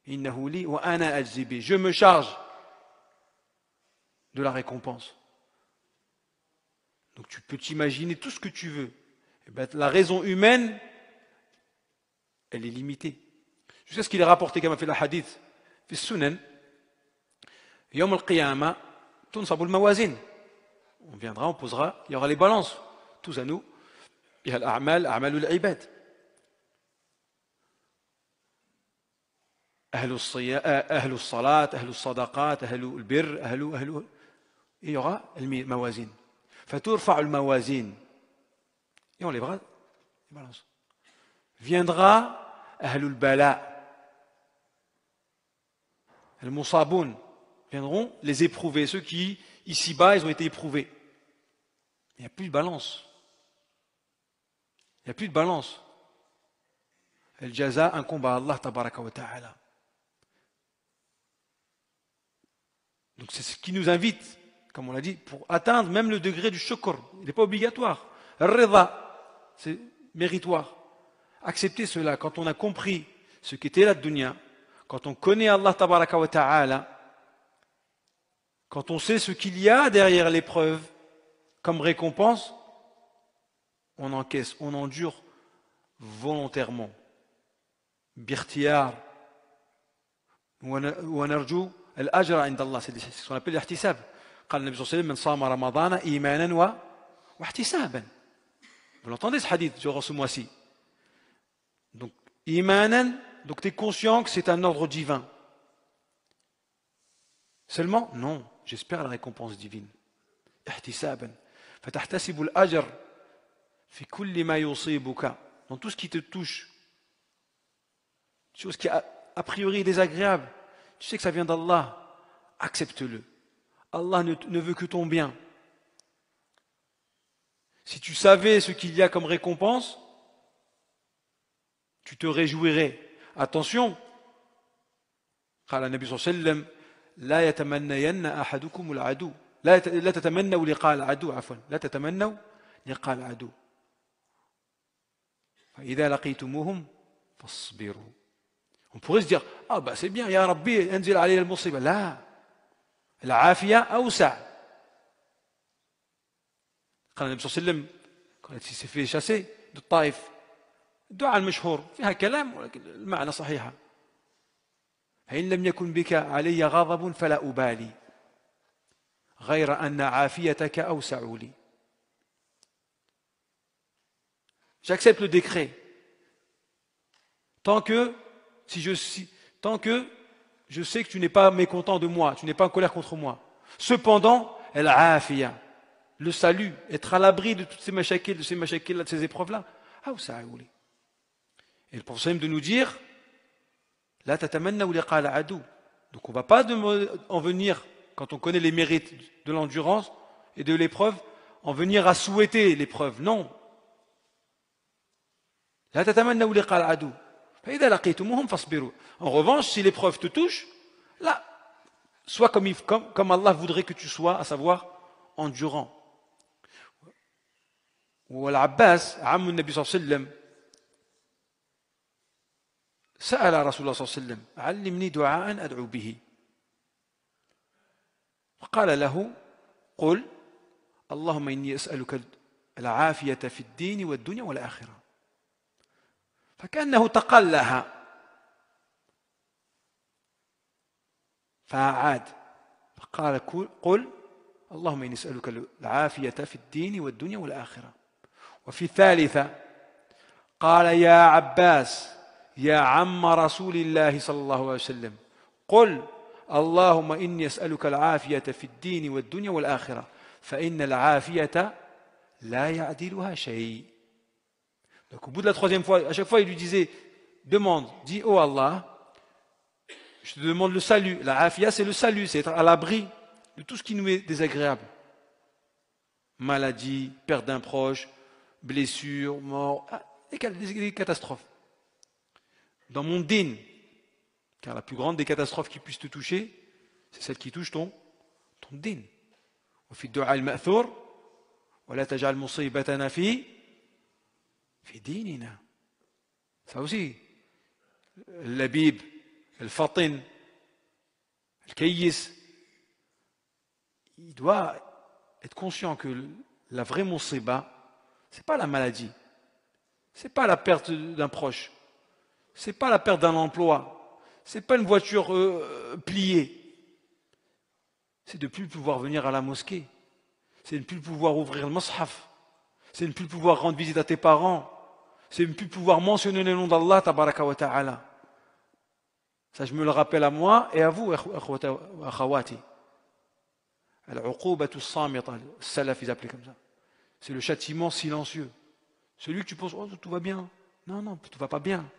Innahu li wa ana ajzi bi. Je me charge de la récompense. Donc tu peux t'imaginer tout ce que tu veux. Et ben, la raison humaine, elle est limitée. Jusqu'à ce qu'il est rapporté, comme a fait le hadith, في السنن يوم القيامة تنصب الموازين. On viendra, on posera, il y aura les balances, tous à nous. Il y a l'a'mal, a'malul ibad. أهل الصلاة, أهل الصدقات, أهل البر, أهل il y aura الموازين. فترفع الموازين. Et on lèvera les balances. Viendra أهل البلاء. المصابون. Viendront les éprouvés, ceux qui, ici-bas, ils ont été éprouvés. Il n'y a plus de balance. Il n'y a plus de balance. El jaza incombe à Allah tabaraka wa ta'ala. Donc c'est ce qui nous invite, comme on l'a dit, pour atteindre même le degré du shukr. Il n'est pas obligatoire. Rida, c'est méritoire. Accepter cela quand on a compris ce qu'était la dunya, quand on connaît Allah tabaraka wa ta'ala, quand on sait ce qu'il y a derrière l'épreuve comme récompense, on encaisse, on endure volontairement. Birtiyar, ونرجو الأجر عند الله. C'est ce qu'on appelle l'ihtisab. قال النبي صلى الله عليه وسلم من صام رمضان إيمانا واحتسابا. Vous l'entendez ce hadith durant ce mois-ci. Donc, imanan, donc tu es conscient que c'est un ordre divin. Seulement, non, j'espère la récompense divine. Ihtisaban. فتحتسب الأجر في كل ما يصيبك. Dans tout ce qui te touche. Chose qui a priori est désagréable. Tu sais que ça vient d'Allah. Accepte-le. Allah ne veut que ton bien. Si tu savais ce qu'il y a comme récompense, tu te réjouirais. Attention. قال النبي صلى الله عليه وسلم لا يتمنين أحدكم العدو لا تتمنوا لقاء العدو عفوا لا تتمنوا لقاء العدو فإذا لقيتموهم فاصبروا. On pourrait se dire ah bah c'est bien ya Rabbi انزل علينا المصيبة. لا العافية أوسع. قال النبي صلى الله عليه وسلم quand il s'est fait chasser de Taïf الدعاء المشهور فيها كلام ولكن المعنى صحيحة فإن لم يكن بك علي غضب فلا أبالي غير أن عافيتك أوسع لي. J'accepte le décret tant que je sais que tu n'es pas mécontent de moi, tu n'es pas en colère contre moi. Cependant, al-afiya, le salut, être à l'abri de toutes ces mashakil, de ces épreuves-là, et le prophète de nous dire, la tatamanna ou liqa al-adu. Donc on ne va pas en venir, quand on connaît les mérites de l'endurance et de l'épreuve, en venir à souhaiter l'épreuve. Non. La tatamanna ou liqa al-adu. En revanche, si l'épreuve te touche, là, sois comme Allah voudrait que tu sois, à savoir endurant. والعباس عم النبي صلى الله عليه وسلم سأل رسول الله صلى الله عليه وسلم علمني دعاء أدعو به فقال له قل اللهم إني أسألك العافية في الدين والدنيا والآخرة فكأنه تقلها فأعاد فقال قل اللهم إني أسألك العافية في الدين والدنيا والآخرة. وفي الثالثة قال يا عباس يا عم رسول الله صلى الله عليه وسلم قل اللهم إني أسألك العافية في الدين والدنيا والآخرة فإن العافية لا يعدلها شيء. Donc au bout de la troisième fois, à chaque fois il lui disait, demande, dis oh Allah, je te demande le salut. La afia c'est le salut, c'est être à l'abri de tout ce qui nous est désagréable. Maladie, perte d'un proche, blessure, mort, des catastrophes. Dans mon din, car la plus grande des catastrophes qui puissent te toucher, c'est celle qui touche ton din. وفي الدعاء المأثور ولا تجعل مصيبتنا في ديننا. Ça aussi, le labib, le fatin, le kayis, il doit être conscient que la vraie musiba, c'est pas la maladie, c'est pas la perte d'un proche, c'est pas la perte d'un emploi, c'est pas une voiture pliée, c'est de ne plus pouvoir venir à la mosquée, c'est de ne plus pouvoir ouvrir le mushaf, c'est de ne plus pouvoir rendre visite à tes parents, c'est de ne plus pouvoir mentionner le nom d'Allah tabaraka wa ta'ala. Ça je me le rappelle à moi et à vous, akhawati. Al-uqubatu as-samita, salaf ils appelaient comme ça. C'est le châtiment silencieux. Celui que tu penses, oh tout va bien. Non, tout va pas bien.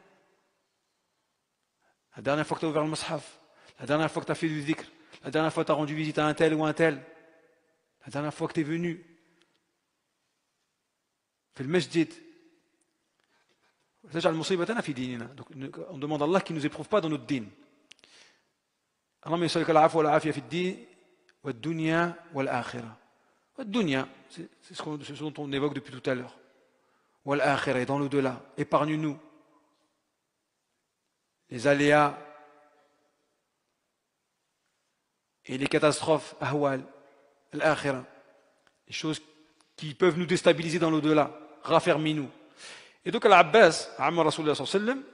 La dernière fois que tu as ouvert le mushaf, la dernière fois que tu as fait du dhikr, la dernière fois que tu as rendu visite à un tel ou un tel, la dernière fois que tu es venu, fais le masjid. Donc on demande à Allah qui ne nous éprouve pas dans notre din. Allahumma yas'aluka al-'afwa wal-'afiya fi ad-din wad-dunya wal-akhirah. Wad-dunya, c'est ce dont on évoque depuis tout à l'heure. Wal-akhirah, et dans l'au-delà. Épargne-nous les aléas et les catastrophes, ahwal, al-akhirah, les choses qui peuvent nous déstabiliser dans l'au-delà. Raffermis-nous. Et donc Al-Abbas, Amma Rasulullah sallallahu alayhi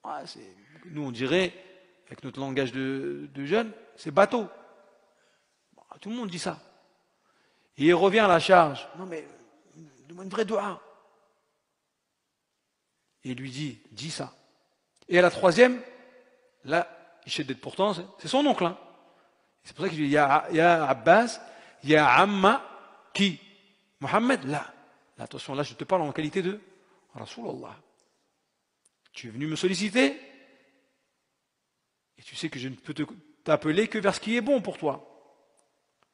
wa sallam, nous on dirait, avec notre langage de jeunes, c'est bateau. Tout le monde dit ça. Et il revient à la charge. Non mais, demande une vraie dua. Et il lui dit, dis ça. Et à la troisième, là, il sheddet pourtant, c'est son oncle. Hein. C'est pour ça qu'il dit, Ya Abbas, Ya Amma, qui Mohammed, là. Attention, là, je te parle en qualité de Rasulallah. Tu es venu me solliciter et tu sais que je ne peux t'appeler que vers ce qui est bon pour toi.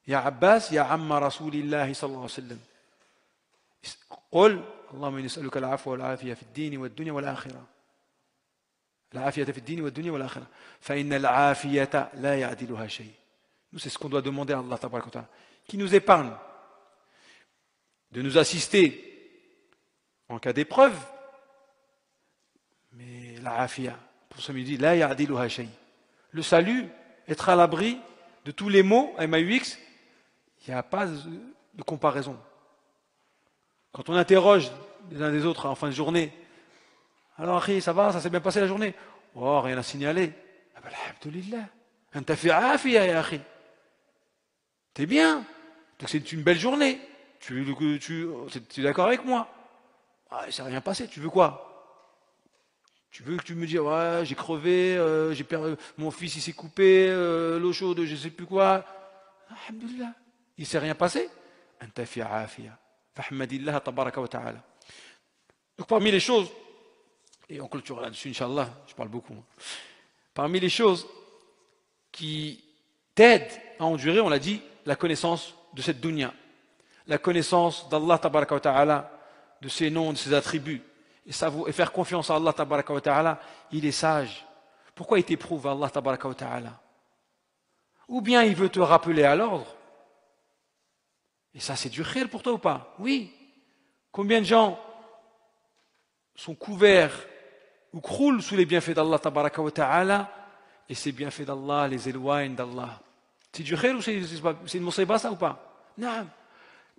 Ya Abbas, Ya Amma Rasulillahi sallallahu alayhi wa sallam. قل اللهم إني أسألك العفو والعافية في الدين والدنيا والآخرة. العافية في الدين والدنيا والآخرة. فإن العافية لا يعدلها شيء. Nous, c'est ce qu'on doit demander à Allah tabaraka wa ta'ala, qui nous épargne de nous assister en cas d'épreuve, mais la afia, pour ça il dit la ya'diluha shay. Le salut, être à l'abri de tous les maux, MAUX, il n'y a pas de comparaison. Quand on interroge les uns des autres en fin de journée, alors ça va, ça s'est bien passé la journée? Oh, rien à signaler. Alhamdulillah. Anta fi afiya ya akhi. T'es bien. Donc c'est une belle journée. Tu es d'accord avec moi? Ah, il s'est rien passé. Tu veux quoi? Tu veux que tu me dises, ouais, j'ai crevé, j'ai perdu, mon fils il s'est coupé, l'eau chaude, je sais plus quoi. Alhamdulillah. Il s'est rien passé. Anta fi afiya. Fahmadillah tabaraka wa ta'ala. Donc parmi les choses, et on clôturera là-dessus, Inch'Allah, je parle beaucoup. Parmi les choses qui t'aident à endurer, on l'a dit, la connaissance de cette dunya, la connaissance d'Allah tabaraka wa ta'ala, de ses noms, de ses attributs, et faire confiance à Allah tabaraka wa ta'ala, il est sage. Pourquoi il t'éprouve Allah tabaraka wa ta'ala? Ou bien il veut te rappeler à l'ordre. Et ça c'est du khir pour toi ou pas? Oui. Combien de gens sont couverts ou croulent sous les bienfaits d'Allah tabaraka wa ta'ala, et ces bienfaits d'Allah les éloignent d'Allah? C'est du khir ou c'est une musiba ça ou pas? Non.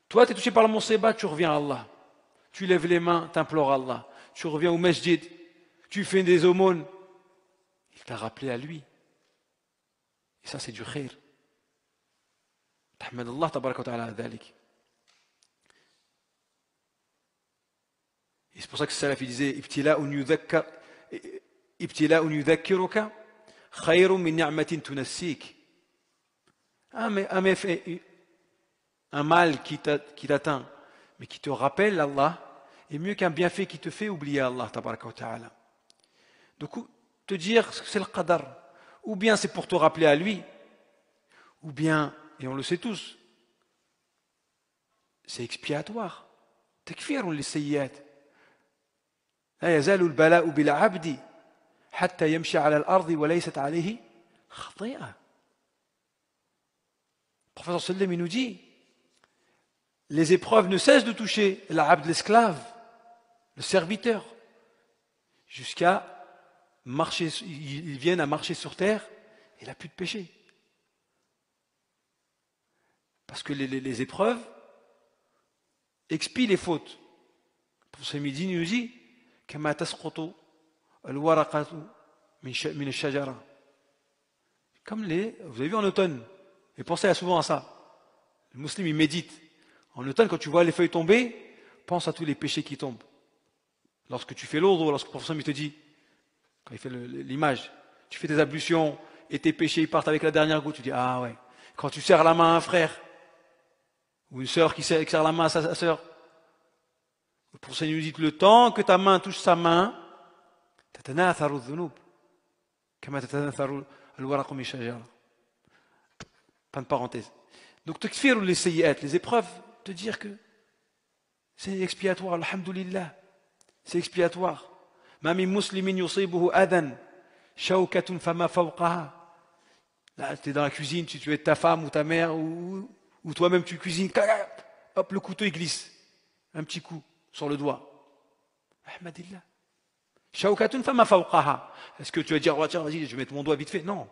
Toi tu es touché par la musiba, tu reviens à Allah. Tu lèves les mains, tu implores Allah. Tu reviens au masjid, tu fais des aumônes. Il t'a rappelé à lui. Et ça c'est du khir. Tahmad Allah tabaraka wa ta'ala dhalik. Et c'est pour ça que le salaf disait ibtila'un yudhakkiruka khayrun min ni'matin tunassik. Un mal qui t'atteint, mais qui te rappelle Allah, est mieux qu'un bienfait qui te fait oublier Allah tabaraka wa ta'ala. Donc, te dire que c'est le qadar, ou bien c'est pour te rappeler à lui, ou bien, et on le sait tous, c'est expiatoire. Takfirun li sayyat. لا يزال البلاء بالعبد حتى يمشي على الأرض وليست عليه خطيئة. Le professeur sallam il nous dit, les épreuves ne cessent de toucher l'abd, l'esclave, le serviteur, jusqu'à marcher, ils viennent à marcher sur terre et il n'a plus de péché. Parce que les épreuves expient les fautes. Pour ce midi, il nous dit, كما تسقط الورقة من الشجرة. Comme vous avez vu en automne, et pensez souvent à ça. Le musulman il médite. En automne, quand tu vois les feuilles tomber, pense à tous les péchés qui tombent. Lorsque tu fais l'ordre, lorsque le professeur il te dit, quand il fait l'image, tu fais tes ablutions et tes péchés ils partent avec la dernière goutte, tu dis ah ouais. Quand tu serres la main à un frère ou une sœur qui serre la main à sa sœur, le professeur nous dit que le temps que ta main touche sa main, tatanatharu dhunub kama tatanatharu alwaraqu min shajara. Fin de parenthèse. Donc takfir les sayyi'at, les épreuves, te dire que c'est expiatoire, alhamdulillah, c'est expiatoire. Ma min muslimin yusibuhu adan shawkatun fama fawqaha. Là, tu es dans la cuisine, tu es ta femme ou ta mère ou toi-même tu cuisines, hop, le couteau il glisse, un petit coup sur le doigt. Ahmadillah. Shawkatun fama fawqaha. Est-ce que tu vas dire, oh, tiens, vas-y, je vais mettre mon doigt vite fait? Non.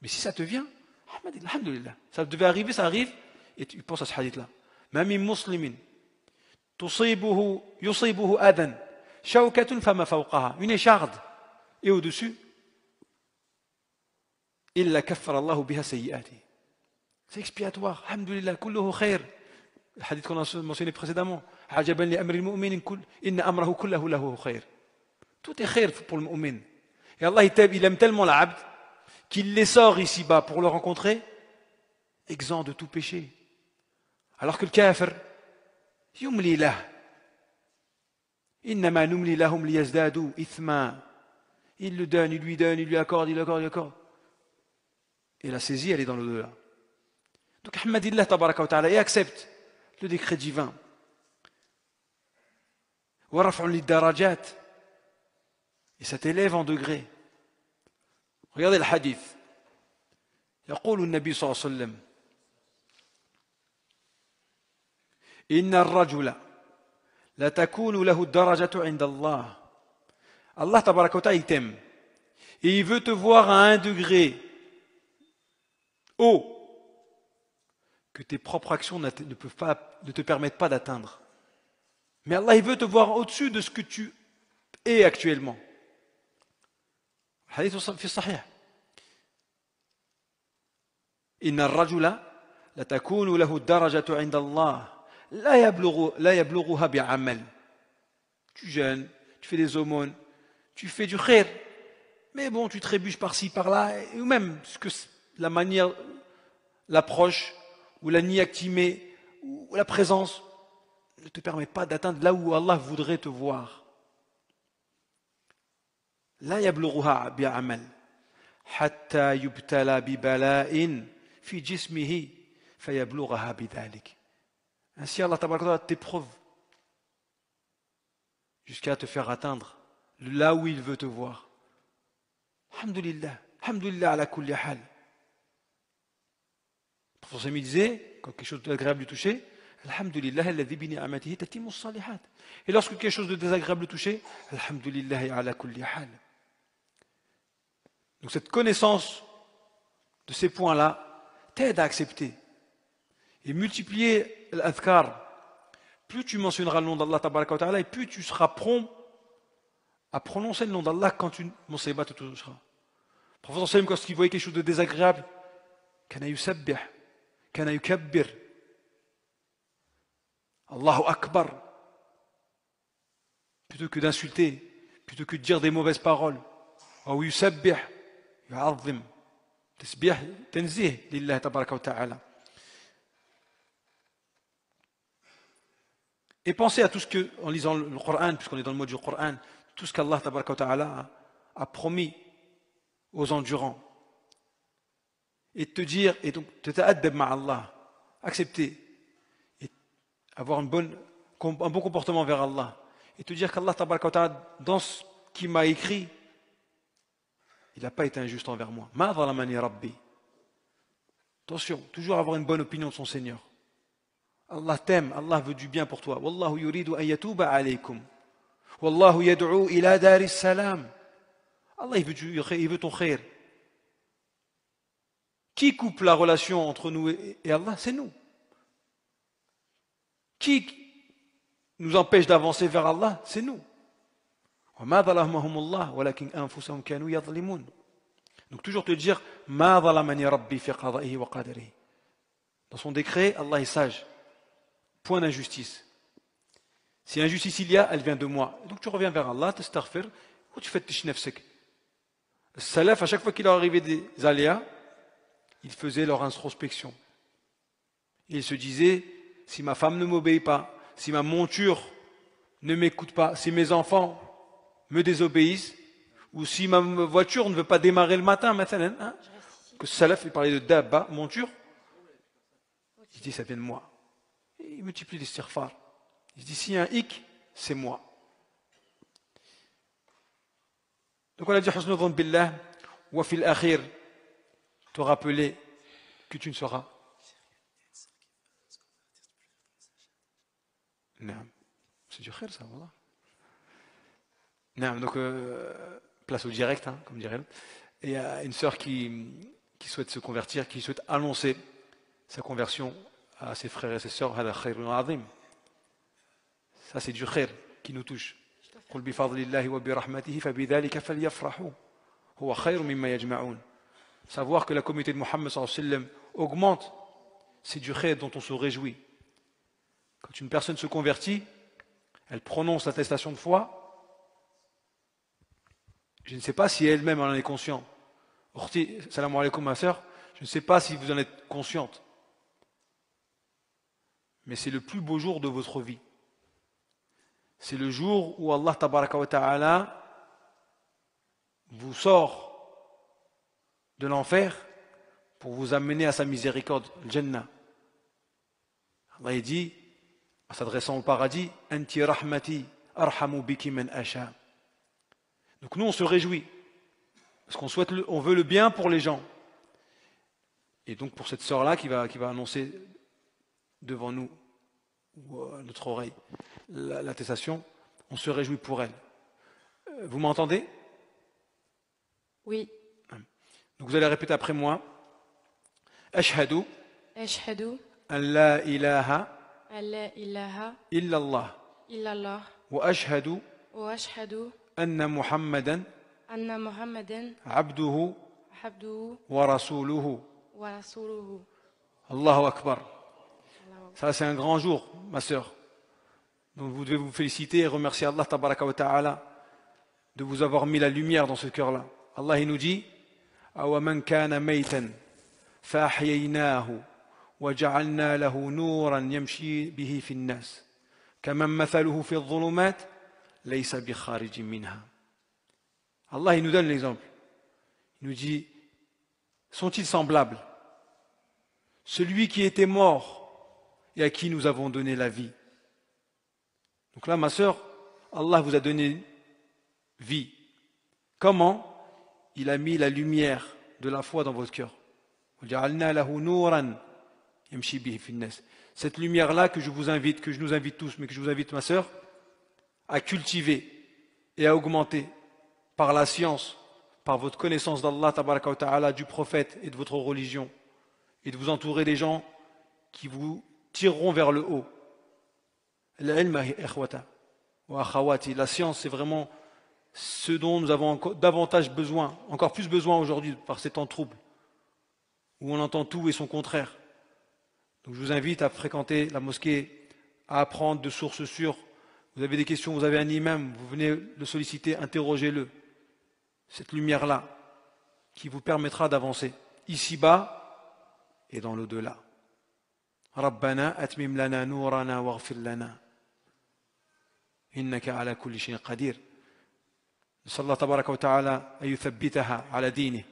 Mais si ça te vient, ahmadillah, alhamdulillah. Ça devait arriver, ça arrive, et tu penses à ce hadith-là. Ma min muslimin yusibuhu adan shawkatun fama fawqaha. Une écharde, et au-dessus, illa kaffara Allahu biha sayyi'ati. C'est expiatoire. Alhamdulillah, kulluhu khair. Le hadith qu'on a mentionné précédemment. Ajaban li amri al-mu'min inna amrahu kullahu lahu khair. Tout est khair pour le mu'min. Et Allah, il aime tellement l'abd qu'il les sort ici-bas pour le rencontrer exempt de tout péché. Alors que le kafir, yumli lah. Innama numli lahum liyazdadu ithma. Il le donne, il lui accorde, il accorde. Et la saisie, elle est dans le delà. Donc, Ahmadillah tabaraka wa ta'ala, et accepte le décret divin. Wa raf'un lid-darajat. Et ça t'élève en degrés. Regardez le hadith. يقول النبي صلى الله عليه وسلم إن الرجل لتكون له الدرجة عند الله. Allah tabaraka wa ta'ala, il t'aime. Et il veut te voir à un degré haut que tes propres actions ne te permettent pas d'atteindre. Mais Allah, il veut te voir au-dessus de ce que tu es actuellement. Hadith fi sahih. إن الرجل لتكون له الدرجة عند الله لا يبلغها بعمل. Tu jeûnes, tu fais des aumônes, tu fais du khair, mais bon, tu trébuches par-ci, par-là, ou même la manière, l'approche, ou la niaque t'y met, ou la présence, ne te permet pas d'atteindre là où Allah voudrait te voir. لا يبلغها بعمل حتى يبتلى ببلاء في جسمه فيبلغها بذلك. Ainsi Allah tabaraka wa ta'ala t'éprouve jusqu'à te faire atteindre là où il veut te voir. Alhamdulillah, alhamdulillah ala kulli hal. Le professeur Sami disait, quand quelque chose d'agréable lui touchait, alhamdulillah alladhi bi ni'amatihi tatimmu as-salihat. Et lorsque quelque chose de désagréable lui touchait, alhamdulillah ala kulli hal. Donc cette connaissance de ces points-là t'aide à accepter et multiplier l'adhkar. Plus tu mentionneras le nom d'Allah tabaraka wa ta'ala et plus tu seras prompt à prononcer le nom d'Allah quand une musiba te touchera. Le prophète sallam, quand il voyait quelque chose de désagréable, kana yusabbih, kana yukabbir, Allahu Akbar, plutôt que d'insulter, plutôt que de dire des mauvaises paroles, ou yusabbih, yu'azzim, tasbih, tanzih lillah tabaraka wa ta'ala. Et pensez à tout ce que, en lisant le Coran, puisqu'on est dans le mot du Coran, tout ce qu'Allah tabaraka wa ta'ala a promis aux endurants. Et te dire, et donc te ta'addab ma'Allah, accepter, et avoir un bon comportement vers Allah, et te dire qu'Allah tabaraka wa ta'ala, dans ce qu'il m'a écrit, il n'a pas été injuste envers moi. Ma zalamani rabbi. Attention, toujours avoir une bonne opinion de son Seigneur. Allah t'aime, Allah veut du bien pour toi. Wallahu yuridu an yatuba alaykum. Wallahu yad'u ila daris salam. Allah il veut ton khair. Qui coupe la relation entre nous et Allah? C'est nous. Qui nous empêche d'avancer vers Allah? C'est nous. وما ظلمهم الله ولكن أنفسهم كانوا يظلمون. Donc toujours te dire ما ظلمني ربي في قضائه وقدره. Dans son décret, Allah est sage. Point d'injustice. Si injustice il y a, elle vient de moi. Donc tu reviens vers Allah, t'astaghfir, ou tu fais tishnefsek. Le salaf, à chaque fois qu'il leur arrivait des aléas, ils faisaient leur introspection. Et ils se disaient, si ma femme ne m'obéit pas, si ma monture ne m'écoute pas, si mes enfants me désobéissent, ou si ma voiture ne veut pas démarrer le matin, mathalan, hein, que salaf, il parlait de dabba, monture, il dit, ça vient de moi. Et il multiplie les istighfar. Il se dit, s'il y a un hic, c'est moi. Donc on a dit, husnu dhann billah, wa fil akhir, te rappeler que tu ne seras. Non. C'est du khair, ça, voilà. Non, donc, place au direct, hein, comme dirait elle. Et il y a une sœur qui souhaite se convertir, qui souhaite annoncer sa conversion à ses frères et ses sœurs. Ça, c'est du khair qui nous touche. قل بفضل الله وبرحمته فبذلك فليفرحوا هو خير مما يجمعون. Savoir que la communauté de Mohammed sallallahu alayhi wa sallam augmente, c'est du khair dont on se réjouit. Quand une personne se convertit, elle prononce l'attestation de foi. Je ne sais pas si elle-même en est consciente. Orti, salam alaikum ma sœur, je ne sais pas si vous en êtes consciente. Mais c'est le plus beau jour de votre vie. C'est le jour où Allah tabaraka wa ta'ala vous sort de l'enfer pour vous amener à sa miséricorde, le Jannah. Allah dit, en s'adressant au paradis, Anti rahmati arhamu biki man asha. Donc nous on se réjouit parce on veut le bien pour les gens. Et donc pour cette sœur-là qui va annoncer devant nous ou à notre oreille l'attestation, on se réjouit pour elle. Vous m'entendez? Oui. Donc vous allez répéter après moi. Ashhadu Ashhadu an la ilaha an la ilaha illallah illallah wa ashhadu wa ashhadu anna Muhammadan anna Muhammadan abduhu abduhu wa rasuluhu. ورسوله. Allahu Akbar. الله أكبر. Ça, c'est un grand jour, ma sœur. Donc vous devez vous féliciter et remercier Allah tabaraka wa ta'ala de vous avoir mis la lumière dans ce cœur-là. Allah il nous dit أَوَمَنْ كَانَ مَيْتًا فَأَحْيَيْنَاهُ وَجَعَلْنَا لَهُ نُورًا يَمْشِي بِهِ فِي النَّاسِ كَمَنْ مَثَلُهُ فِي الظُّلُمَاتِ لَيْسَ بِخَارِجٍ مِنْهَا. Allah il nous donne l'exemple. Il nous dit sont-ils semblables? Celui qui était mort et à qui nous avons donné la vie. Donc là, ma sœur, Allah vous a donné vie. Comment? Il a mis la lumière de la foi dans votre cœur. Cette lumière-là que je vous invite, que je nous invite tous, mais que je vous invite, ma sœur, à cultiver et à augmenter par la science, par votre connaissance d'Allah, tabaraka wa ta'ala, du prophète et de votre religion, et de vous entourer des gens qui vous tireront vers le haut. La science, c'est vraiment ce dont nous avons encore davantage besoin, encore plus besoin aujourd'hui par ces temps troubles, où on entend tout et son contraire. Donc je vous invite à fréquenter la mosquée, à apprendre de sources sûres. Vous avez des questions, vous avez un imam, vous venez le solliciter, interrogez-le. Cette lumière-là, qui vous permettra d'avancer, ici-bas et dans l'au-delà. ربنا أتمم لنا نورنا واغفر لنا إنك على كل شيء قدير. نسأل الله تبارك وتعالى أن يثبتها على دينه.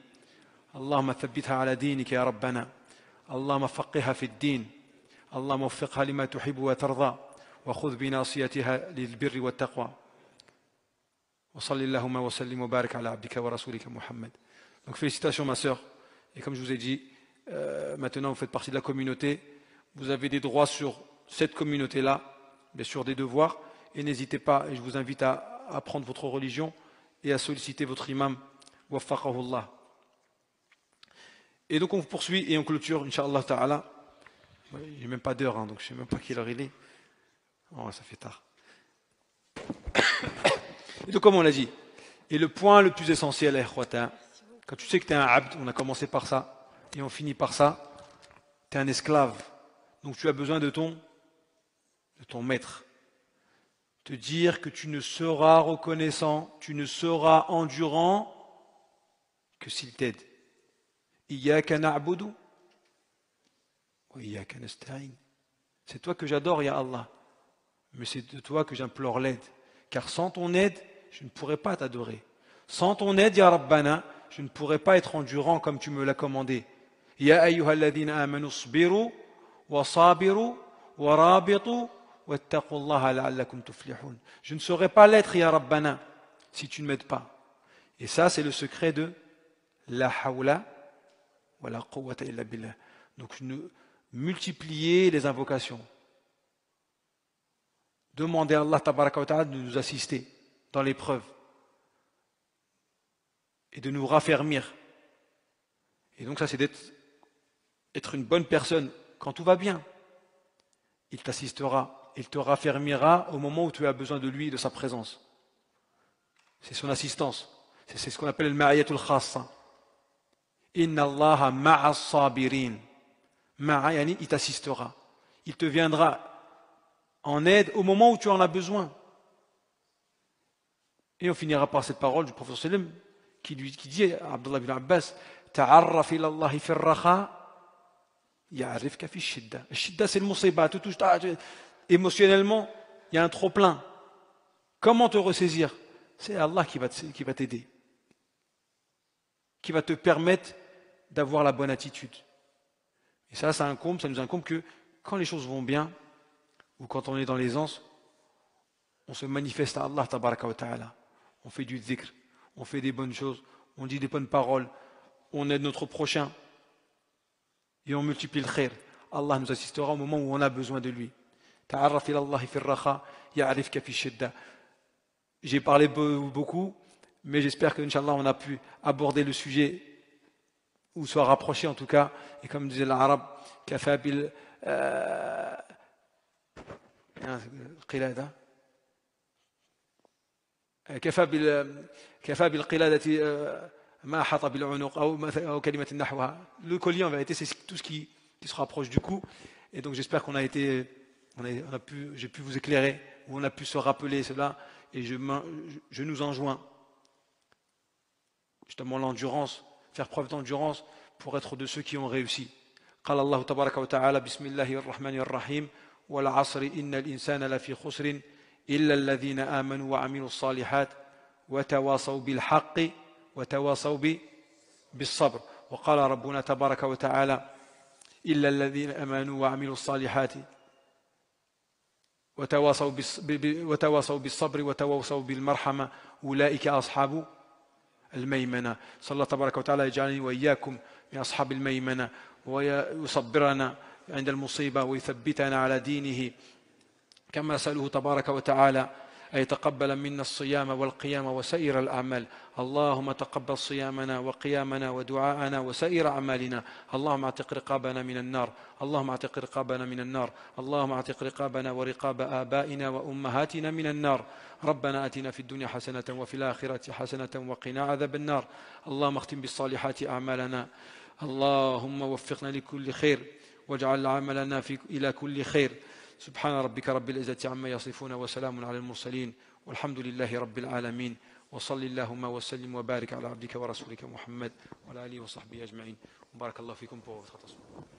اللهم ثبتها على دينك يا ربنا. اللهم فقهها في الدين. اللهم وفقها لما تحب وترضى وخذ بناصيتها للبر والتقوى. وصل اللهم وسلم وبارك على عبدك ورسولك محمد. Donc félicitations ma sœur. Et comme je vous ai dit, maintenant vous faites partie de la communauté. Vous avez des droits sur cette communauté-là, bien sûr des devoirs, et n'hésitez pas, et je vous invite à apprendre votre religion et à solliciter votre imam, waffaqahullah. Et donc on poursuit et on clôture, Inch'Allah ta'ala. Il n'y a même pas d'heure, donc je ne sais même pas quelle heure il est. Oh, ça fait tard. Et donc comme on l'a dit, et le point le plus essentiel, quand tu sais que tu es un abd, on a commencé par ça, et on finit par ça, tu es un esclave. Donc tu as besoin de ton maître. Te dire que tu ne seras reconnaissant, tu ne seras endurant que s'il t'aide. Iyyaka na'budu wa iyyaka nasta'in. C'est toi que j'adore, ya Allah. Mais c'est de toi que j'implore l'aide. Car sans ton aide, je ne pourrais pas t'adorer. Sans ton aide, ya Rabbana, je ne pourrais pas être endurant comme tu me l'as commandé. Ya ayyuhalladhina amanu sbiru وصابروا ورابطوا واتقوا الله لعلكم تفلحون. Je ne saurais pas l'être, ya Rabbana, si tu ne m'aides pas. Et ça, c'est le secret de la hawla wa la quwwata illa billah. Donc, multiplier les invocations. Demander à Allah tabaraka wa ta'ala de nous assister dans l'épreuve et de nous raffermir. Et donc, ça, c'est d'être une bonne personne. Quand tout va bien, il t'assistera, il te raffermira au moment où tu as besoin de lui et de sa présence. C'est son assistance. C'est ce qu'on appelle le ma'iyatul khassa. Inna Allaha ma'as sabirin. Ma'a yani, il t'assistera. Il te viendra en aide au moment où tu en as besoin. Et on finira par cette parole du prophète sallam qui dit à Abdullah ibn Abbas, ta'arraf ila Allahi fi ar-rakha. يعرفك في الشدة. الشدة c'est le musiba, tout touche, émotionnellement, il y a un trop plein. Comment te ressaisir? C'est Allah qui va t'aider, qui va te permettre d'avoir la bonne attitude. Et ça nous incombe que quand les choses vont bien, ou quand on est dans l'aisance, on se manifeste à Allah tabaraka wa ta'ala. On fait du dhikr, on fait des bonnes choses, on dit des bonnes paroles, on aide notre prochain. Et on multiplie le khair. Allah nous assistera au moment où on a besoin de lui. Ta'arraf ila Allahi fi ar-rakha ya'rifka fi shidda. J'ai parlé beaucoup, mais j'espère que Inch'Allah on a pu aborder le sujet ou soit rapproché en tout cas. Et comme disait l'arabe, kafa bil qilada كفى بالقلادة ما أحاط بالعنق أو كلمة نحوها. Le collier en vérité c'est tout ce qui se rapproche du cou, et donc j'espère qu'on a été j'ai pu vous éclairer, ou on a pu se rappeler cela, et je nous enjoins justement l'endurance, faire preuve d'endurance pour être de ceux qui ont réussi. قال الله تبارك وتعالى بسم الله الرحمن الرحيم والعصر إن الإنسان لفي خسر إلا الذين آمنوا وعملوا الصالحات وتواصوا بالحق وتواصوا بالصبر. وقال ربنا تبارك وتعالى إلا الذين آمنوا وعملوا الصالحات وتواصوا بالصبر وتواصوا بالمرحمة أولئك أصحاب الميمنة. صلى الله تبارك وتعالى يجعلني وإياكم من أصحاب الميمنة ويصبرنا عند المصيبة ويثبتنا على دينه. كما أسأله تبارك وتعالى أن يتقبل منا الصيام والقيام وسائر الأعمال. اللهم تقبل صيامنا وقيامنا ودعاءنا وسائر أعمالنا. اللهم اعتق رقابنا من النار. اللهم اعتق رقابنا من النار. اللهم اعتق رقابنا ورقاب آبائنا وأمهاتنا من النار. ربنا آتنا في الدنيا حسنة وفي الآخرة حسنة وقنا عذاب النار. اللهم اختم بالصالحات أعمالنا. اللهم وفقنا لكل خير واجعل عملنا إلى كل خير. سبحان ربك رب العزة عما يصفون وسلام على المرسلين والحمد لله رب العالمين. وصل اللهم وسلم وبارك على عبدك ورسولك محمد وعلى آله وصحبه أجمعين. بارك الله فيكم pour votre attention.